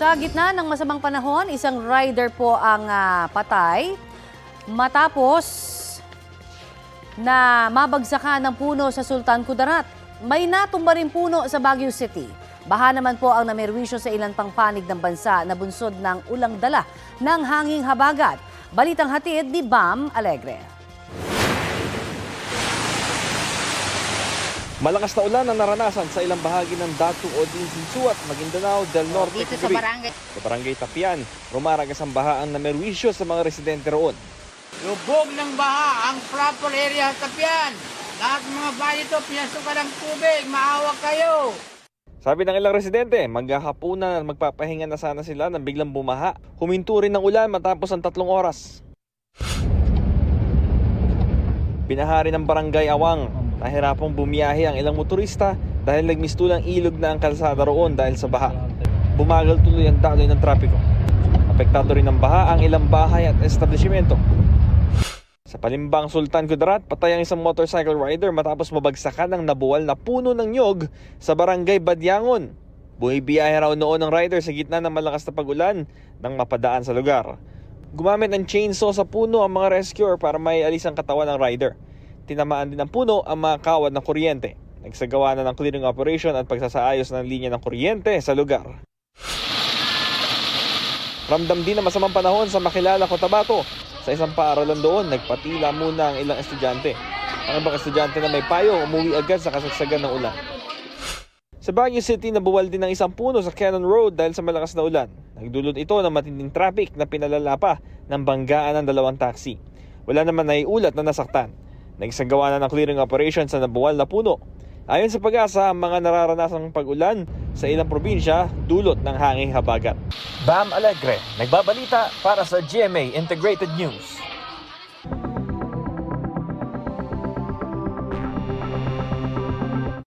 Sa gitna ng masamang panahon, isang rider po ang patay matapos na mabagsakan ng puno sa Sultan Kudarat. May natumba rin puno sa Baguio City. Baha naman po ang namerwisyo sa ilang pangpanig ng bansa na bunsod ng ulang dala ng hanging habagat. Balitang hatid ni Bam Alegre. Malakas na ulan ang naranasan sa ilang bahagi ng Datu Odin Sinsuat, Maguindanao del Norte, dito sa barangay. Sa barangay Tapian, rumaragas ang baha ang namerwisyo sa mga residente roon. Lubog ng baha ang proper area sa Tapian. Lahat ng mga bahay ito, pinasukan ng tubig. Maawa kayo. Sabi ng ilang residente, maghahapunan at magpapahinga na sana sila nang biglang bumaha. Huminto rin ng ulan matapos ang 3 oras. Binahari ng barangay Awang. Nahirapang bumiyahe ang ilang motorista dahil nagmistulang ilog na ang kalsada roon dahil sa baha. Bumagal tuloy ang daloy ng trapiko. Apektado rin ng baha ang ilang bahay at establishmento. Sa Palimbang, Sultan Kudarat, patay ang isang motorcycle rider matapos mabagsakan ng nabuwal na puno ng nyog sa barangay Badyangon. Bumibiyahe raw noon ng rider sa gitna ng malakas na pag-ulan nang mapadaan sa lugar. Gumamit ng chainsaw sa puno ang mga rescuer para maialis ang katawan ng rider. Tinamaan din ng puno ang mga kawad ng kuryente. Nagsagawa na ng clearing operation at pagsasaayos ng linya ng kuryente sa lugar. Ramdam din ang masamang panahon sa Makilala, Cotabato. Sa isang paaralan doon, nagpatila muna ang ilang estudyante. Ang ibang estudyante na may payo, umuwi agad sa kasagsagan ng ulan. Sa Baguio City, nabuwal din ng isang puno sa Cannon Road dahil sa malakas na ulan. Nagdulot ito ng matinding traffic na pinalala pa ng banggaan ng 2 taxi. Wala naman naiulat na nasaktan. Nagsagawa na ng clearing operation sa nabuwal na puno. Ayon sa Pag-asa, ang mga nararanasang pag-ulan sa ilang probinsya dulot ng hanging habagat. Bam Alegre, nagbabalita para sa GMA Integrated News.